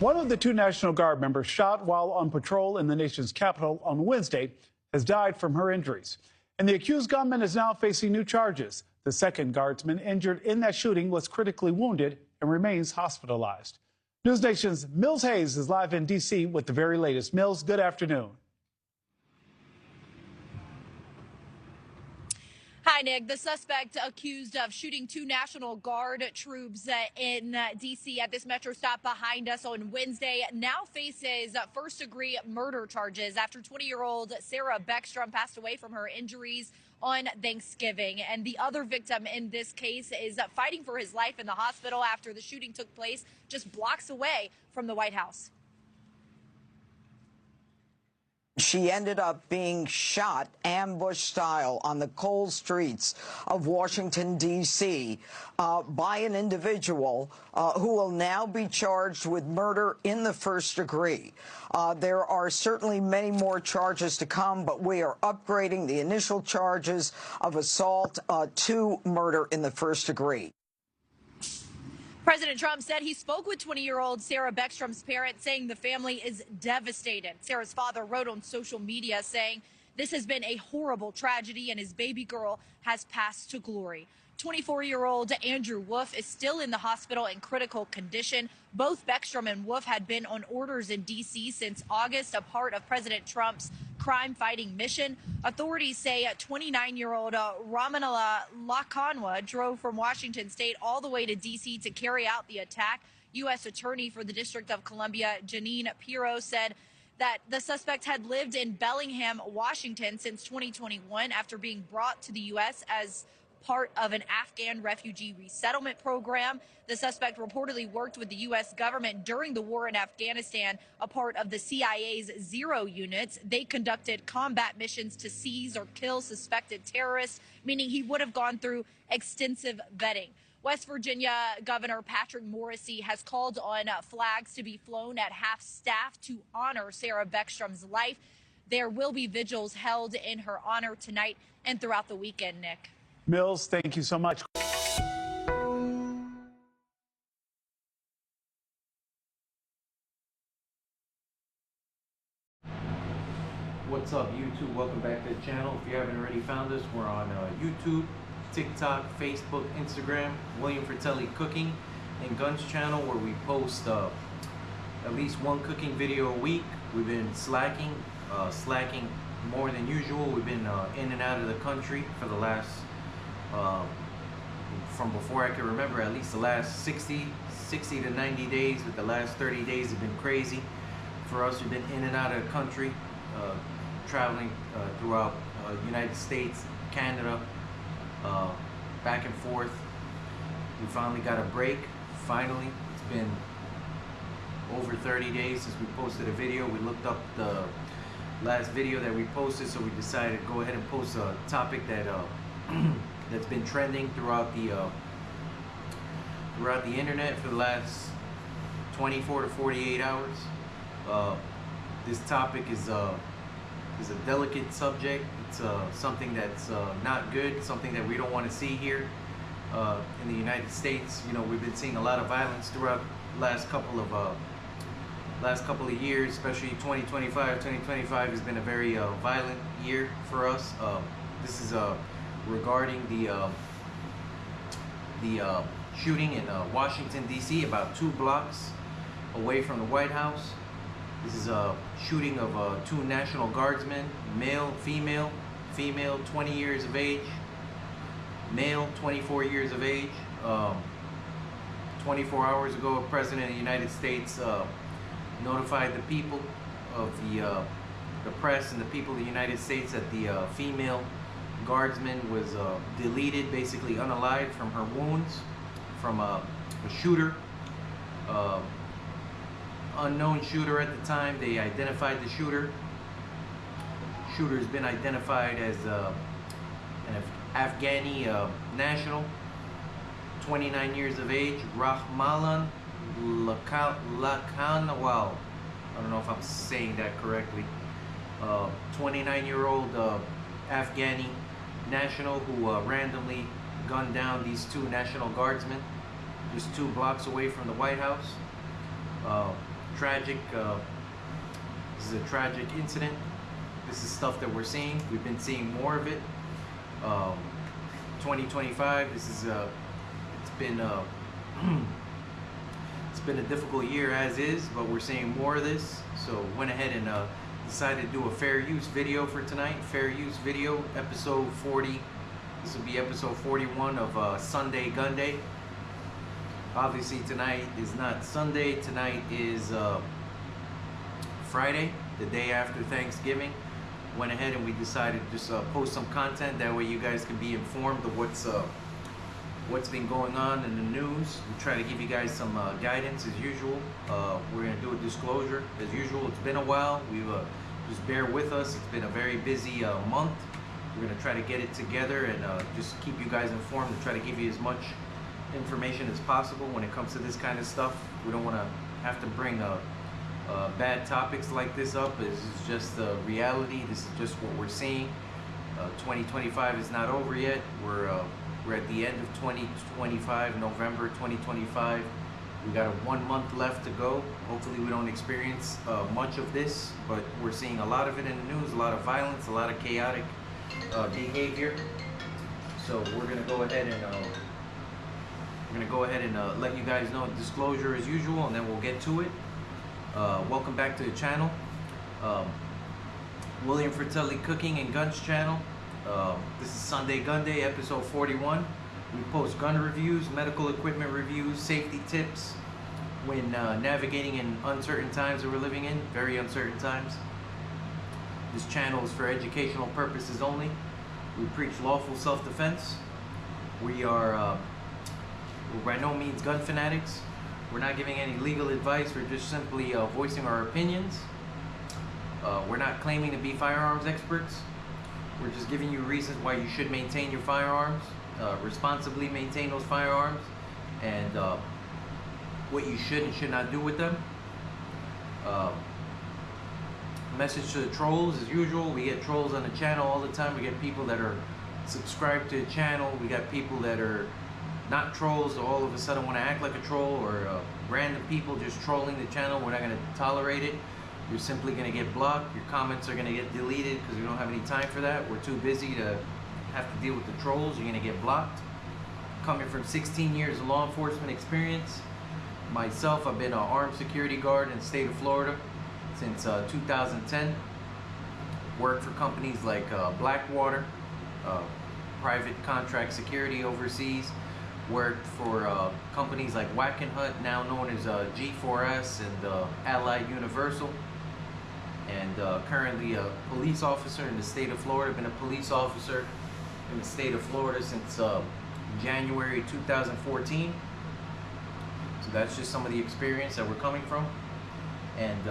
One of the two National Guard members shot while on patrol in the nation's capital on Wednesday has died from her injuries. And the accused gunman is now facing new charges. The second guardsman injured in that shooting was critically wounded and remains hospitalized. News Nation's Mills Hayes is live in D.C. with the very latest. Mills, good afternoon. Hi, Nick. The suspect accused of shooting two National Guard troops in D.C. at this metro stop behind us on Wednesday now faces first-degree murder charges after 20-year-old Sarah Beckstrom passed away from her injuries on Thanksgiving. And the other victim in this case is fighting for his life in the hospital after the shooting took place just blocks away from the White House. She ended up being shot ambush style on the cold streets of Washington, D.C. By an individual who will now be charged with murder in the first degree. There are certainly many more charges to come, but we are upgrading the initial charges of assault to murder in the first degree. President Trump said he spoke with 20-year-old Sarah Beckstrom's parents, saying the family is devastated. Sarah's father wrote on social media saying this has been a horrible tragedy and his baby girl has passed to glory. 24-year-old Andrew Wolf is still in the hospital in critical condition. Both Beckstrom and Wolf had been on orders in D.C. since August, a part of President Trump's crime-fighting mission. Authorities say 29-year-old Ramanala Lakanwa drove from Washington State all the way to D.C. to carry out the attack. U.S. Attorney for the District of Columbia, Janine Pirro, said that the suspect had lived in Bellingham, Washington since 2021 after being brought to the U.S. as part of an Afghan refugee resettlement program. The suspect reportedly worked with the U.S. government during the war in Afghanistan, a part of the CIA's Zero units. They conducted combat missions to seize or kill suspected terrorists, meaning he would have gone through extensive vetting. West Virginia Governor Patrick Morrisey has called on flags to be flown at half-staff to honor Sarah Beckstrom's life. There will be vigils held in her honor tonight and throughout the weekend, Nick. Mills, thank you so much. What's up, YouTube? Welcome back to the channel. If you haven't already found us, we're on YouTube, TikTok, Facebook, Instagram, William Fratelli Cooking and Guns channel, where we post at least one cooking video a week. We've been slacking more than usual. We've been in and out of the country for the last from before I can remember, at least the last 60 to 90 days, but the last 30 days have been crazy for us. We've been in and out of the country, traveling throughout United States, Canada, back and forth. We finally got a break, finally. It's been over 30 days since we posted a video. We looked up the last video that we posted, so we decided to go ahead and post a topic that that's been trending throughout the internet for the last 24 to 48 hours. This topic is a delicate subject. It's something that's not good, something that we don't want to see here in the United States. You know, we've been seeing a lot of violence throughout the last couple of years, especially 2025. 2025 has been a very violent year for us. This is regarding the shooting in Washington, D.C., about 2 blocks away from the White House. This is a shooting of 2 National Guardsmen, male, female, 20 years of age, male, 24 years of age. 24 hours ago, the President of the United States notified the people of the press and the people of the United States that the female Guardsman was deleted, basically unalived, from her wounds from a shooter, unknown shooter at the time. They identified the shooter. Shooter has been identified as an Afghani national, 29 years of age, Rahmalan Lakanwal. I don't know if I'm saying that correctly. 29-year-old Afghani national who randomly gunned down these 2 National Guardsmen just 2 blocks away from the White House. tragic. This is a tragic incident. This is stuff that we're seeing. We've been seeing more of it. 2025. This is it's been it's been a difficult year as is, but we're seeing more of this. So went ahead and decided to do a fair use video for tonight. Fair use video, episode 40. This will be episode 41 of Sunday-Gunday. Obviously tonight is not Sunday. Tonight is Friday, the day after Thanksgiving. Went ahead and we decided to just post some content. That way you guys can be informed of what's been going on in the news. We try to give you guys some guidance as usual. We're gonna do a disclosure as usual. It's been a while. Just bear with us. It's been a very busy month. We're gonna try to get it together and just keep you guys informed and try to give you as much information as possible when it comes to this kind of stuff. We don't want to have to bring bad topics like this up. This is just the reality. This is just what we're seeing. 2025 is not over yet. We're at the end of 2025, November 2025. We got 1 month left to go. Hopefully we don't experience much of this, but we're seeing a lot of it in the news, a lot of violence, a lot of chaotic behavior. So we're gonna go ahead and let you guys know disclosure as usual, and then we'll get to it. Welcome back to the channel. William Fratelli Cooking and Guns channel. This is Sunday-Gunday, episode 41. We post gun reviews, medical equipment reviews, safety tips when navigating in uncertain times that we're living in, very uncertain times. This channel is for educational purposes only. We preach lawful self-defense. We are we're by no means gun fanatics. We're not giving any legal advice. We're just simply voicing our opinions. We're not claiming to be firearms experts. We're just giving you reasons why you should maintain your firearms, responsibly maintain those firearms, and what you should and should not do with them. Message to the trolls as usual. We get trolls on the channel all the time. We get people that are subscribed to the channel. We got people that are not trolls, so all of a sudden want to act like a troll, or random people just trolling the channel. We're not going to tolerate it. You're simply going to get blocked. Your comments are going to get deleted because we don't have any time for that. We're too busy to have to deal with the trolls. You're going to get blocked. Coming from 16 years of law enforcement experience, myself, I've been an armed security guard in the state of Florida since 2010. Worked for companies like Blackwater, private contract security overseas. Worked for companies like Wackenhut, now known as G4S, and Allied Universal. And currently a police officer in the state of Florida. Been a police officer in the state of Florida since January 2014. So that's just some of the experience that we're coming from. And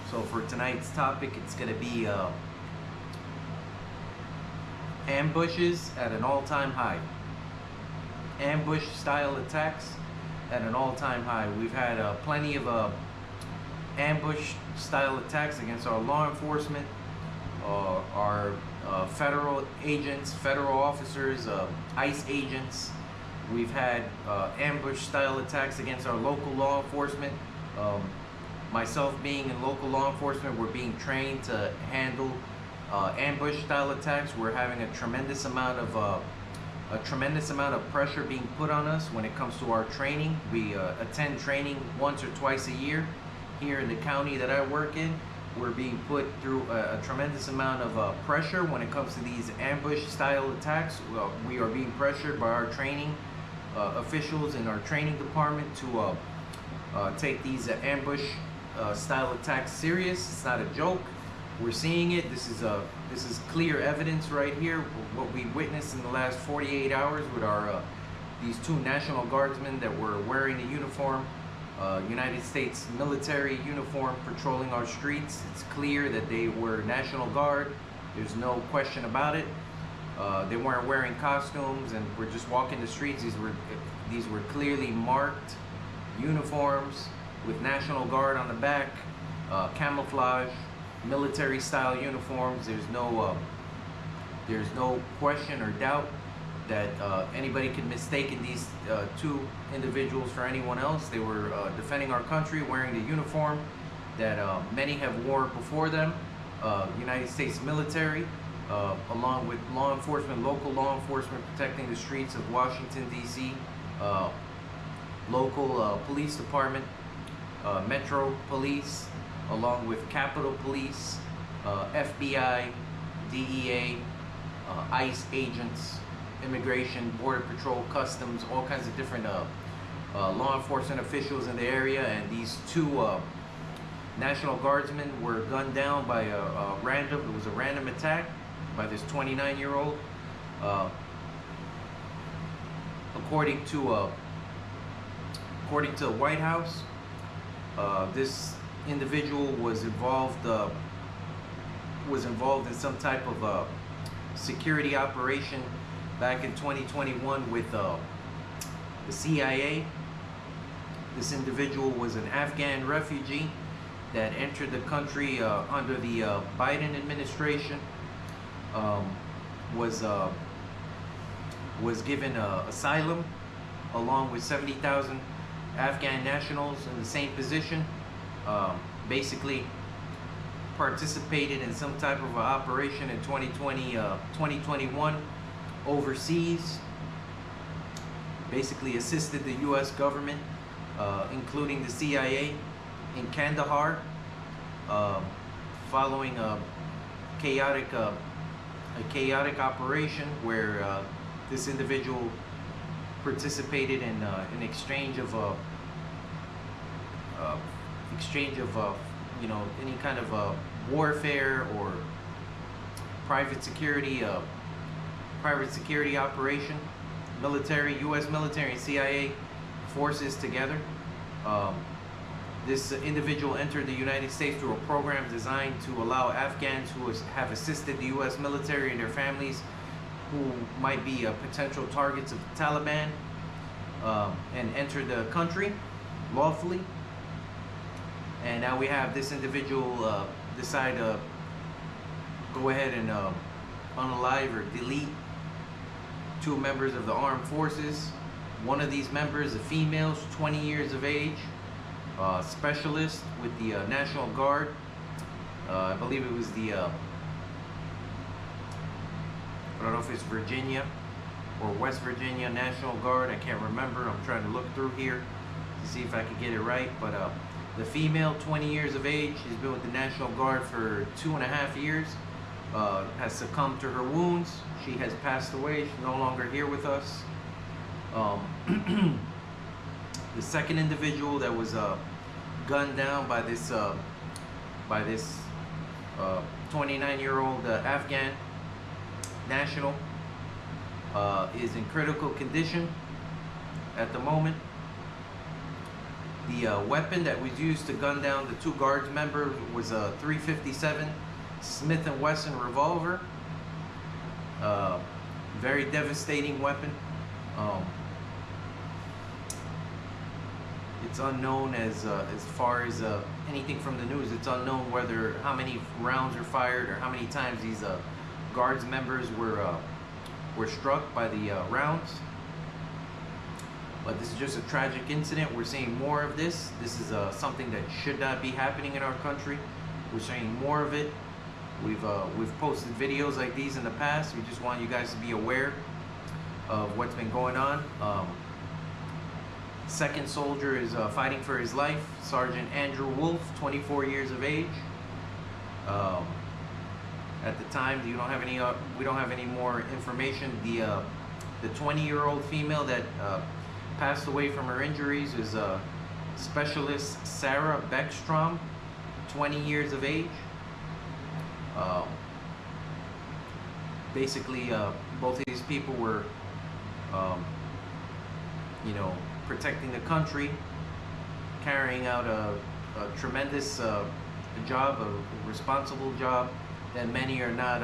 so for tonight's topic, it's going to be ambushes at an all-time high. Ambush style attacks at an all-time high. We've had plenty of ambush style attacks against our law enforcement, our federal agents, federal officers, ICE agents. We've had ambush style attacks against our local law enforcement. Myself being in local law enforcement, we're being trained to handle ambush style attacks. We're having a tremendous amount of pressure being put on us when it comes to our training. We attend training once or twice a year here in the county that I work in. We're being put through a tremendous amount of pressure when it comes to these ambush style attacks. We are being pressured by our training officials in our training department to take these ambush style attacks serious. It's not a joke. We're seeing it. This is clear evidence right here. What we witnessed in the last 48 hours with our these two National Guardsmen that were wearing the uniform, United States military uniform, patrolling our streets. It's clear that they were National Guard. There's no question about it. They weren't wearing costumes and were just walking the streets. These were clearly marked uniforms with National Guard on the back, camouflage, military style uniforms. There's no question or doubt that anybody could mistake these two individuals for anyone else. They were defending our country, wearing the uniform that many have worn before them. United States military, along with law enforcement, local law enforcement protecting the streets of Washington, D.C., local police department, Metro Police, along with Capitol Police, FBI, DEA, ICE agents, Immigration, Border Patrol, Customs, all kinds of different law enforcement officials in the area. And these two National Guardsmen were gunned down by it was a random attack by this 29-year-old. According to the White House, this individual was involved in some type of security operation back in 2021 with the CIA. This individual was an Afghan refugee that entered the country under the Biden administration, was given asylum along with 70,000 Afghan nationals in the same position. Basically participated in some type of operation in 2021 overseas. Basically assisted the U.S. government, including the CIA, in Kandahar, following a chaotic operation where this individual participated in an exchange of you know, any kind of warfare or private security operation, military, U.S. military and CIA forces together. This individual entered the United States through a program designed to allow Afghans who have assisted the U.S. military and their families who might be potential targets of the Taliban and enter the country lawfully. And now we have this individual decide to go ahead and unalive or delete two members of the armed forces. One of these members, a female, 20 years of age, specialist with the National Guard. I believe it was the, I don't know if it's Virginia or West Virginia National Guard. I can't remember. I'm trying to look through here to see if I can get it right. But the female, 20 years of age, she's been with the National Guard for 2.5 years, has succumbed to her wounds. She has passed away. She's no longer here with us. The second individual that was gunned down by this 29-year-old Afghan national is in critical condition at the moment. The weapon that was used to gun down the two guards members was a .357 Smith & Wesson revolver. Very devastating weapon. It's unknown as far as anything from the news. It's unknown how many rounds were fired or how many times these guards members were struck by the rounds. But this is just a tragic incident. We're seeing more of this. This is something that should not be happening in our country. We're seeing more of it. We've posted videos like these in the past. We just want you guys to be aware of what's been going on. Second soldier is fighting for his life. Sergeant Andrew Wolf, 24 years of age. At the time, we don't have any more information. The 20-year-old female that passed away from her injuries is Specialist Sarah Beckstrom, 20 years of age. Basically, both of these people were, you know, protecting the country, carrying out a tremendous job, a responsible job that many are not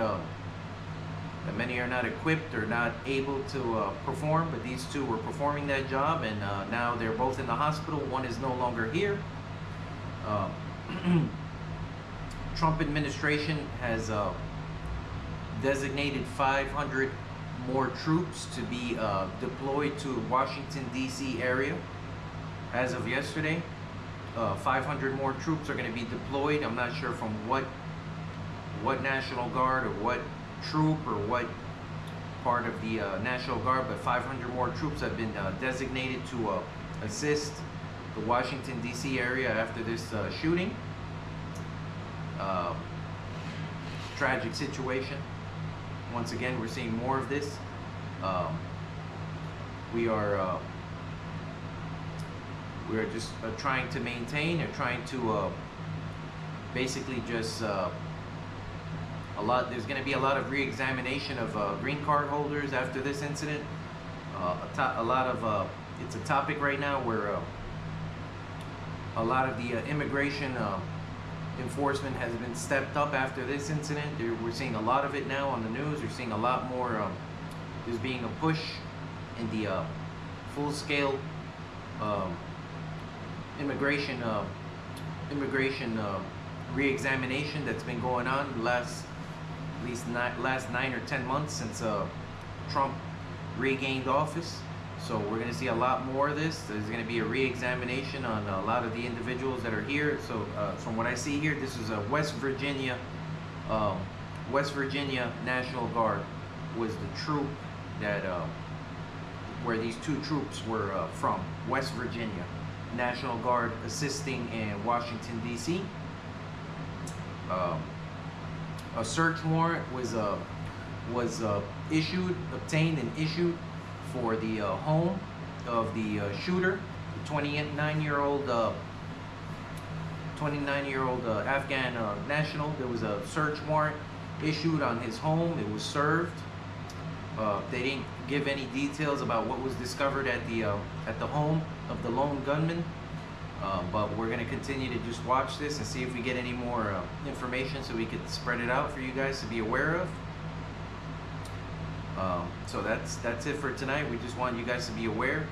equipped or not able to perform. But these two were performing that job, and now they're both in the hospital. One is no longer here. Trump administration has designated $500 more troops to be deployed to Washington, D.C. area. As of yesterday, 500 more troops are going to be deployed. I'm not sure from what National Guard or what troop or what part of the National Guard, but 500 more troops have been designated to assist the Washington, D.C. area after this shooting. Tragic situation. Once again, we're seeing more of this. We are just trying to maintain and trying to basically just there's going to be a lot of re-examination of green card holders after this incident. It's a topic right now where a lot of the immigration enforcement has been stepped up after this incident. We're seeing a lot of it now on the news. We're seeing a lot more. There's being a push in the full-scale immigration re-examination that's been going on the last 9 or 10 months since Trump regained office. So we're going to see a lot more of this. There's going to be a re-examination on a lot of the individuals that are here. So from what I see here, this is a West Virginia National Guard was the troop that where these two troops were from. West Virginia National Guard assisting in Washington, D.C. A search warrant was obtained and issued for the home of the shooter, the 29-year-old Afghan national. There was a search warrant issued on his home. It was served. They didn't give any details about what was discovered at the home of the lone gunman. But we're going to continue to just watch this and see if we get any more information so we could spread it out for you guys to be aware of. So that's it for tonight. We just want you guys to be aware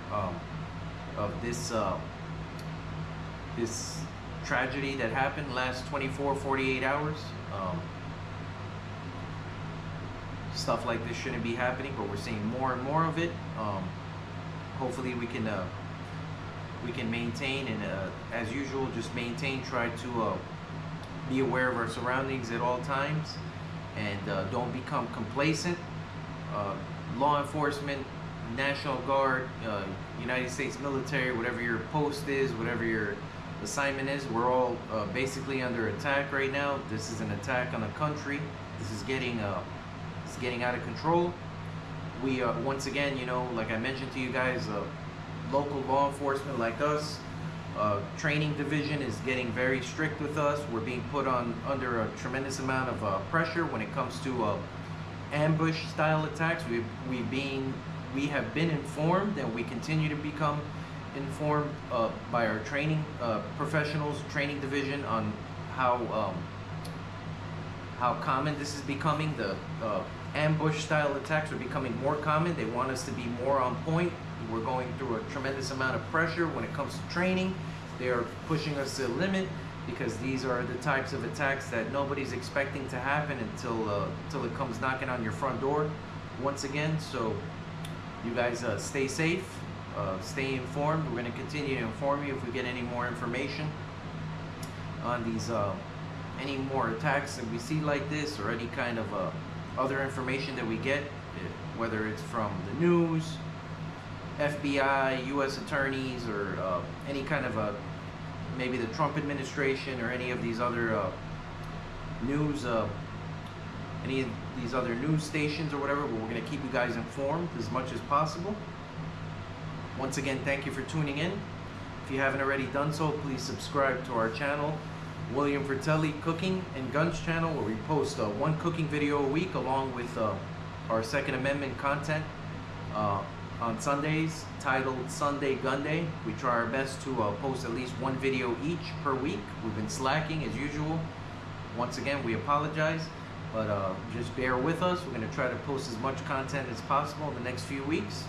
of this this tragedy that happened last 48 hours. Stuff like this shouldn't be happening, but we're seeing more and more of it. Hopefully we can maintain and as usual just try to be aware of our surroundings at all times, and don't become complacent. Law enforcement, National Guard, United States military, whatever your post is, whatever your assignment is, we're all basically under attack right now. This is an attack on the country. This is getting out of control. We once again, you know, like I mentioned to you guys, local law enforcement like us, training division is getting very strict with us. We're being put under a tremendous amount of pressure when it comes to ambush style attacks. We have been informed, and we continue to become informed by our training professionals, training division, on how common this is becoming. The ambush style attacks are becoming more common. They want us to be more on point. We're going through a tremendous amount of pressure when it comes to training. They are pushing us to the limit, because these are the types of attacks that nobody's expecting to happen until it comes knocking on your front door once again. So you guys stay safe, stay informed. We're going to continue to inform you if we get any more information on these any more attacks that we see like this, or any kind of other information that we get, whether it's from the news, FBI, U.S. attorneys, or any kind of maybe the Trump administration, or any of these other news, any of these other news stations or whatever. But we're going to keep you guys informed as much as possible. Once again, thank you for tuning in. If you haven't already done so, please subscribe to our channel, William Fratelli Cooking and Guns channel, where we post one cooking video a week, along with our Second Amendment content on Sundays, titled Sunday-Gunday. We try our best to post at least one video each per week. We've been slacking as usual. Once again, we apologize, but just bear with us. We're going to try to post as much content as possible in the next few weeks.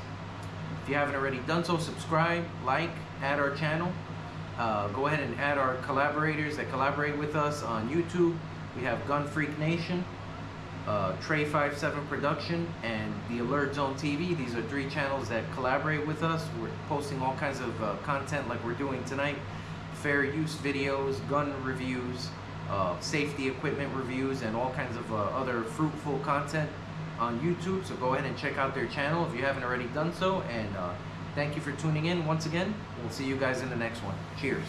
If you haven't already done so, subscribe, like, add our channel. Go ahead and add our collaborators that collaborate with us on YouTube. We have Gun Freak Nation, Trey 57 Production, and the Alert Zone TV. These are 3 channels that collaborate with us. We're posting all kinds of content like we're doing tonight. Fair use videos, gun reviews, safety equipment reviews, and all kinds of other fruitful content on YouTube. So go ahead and check out their channel if you haven't already done so. And thank you for tuning in once again. We'll see you guys in the next one. Cheers.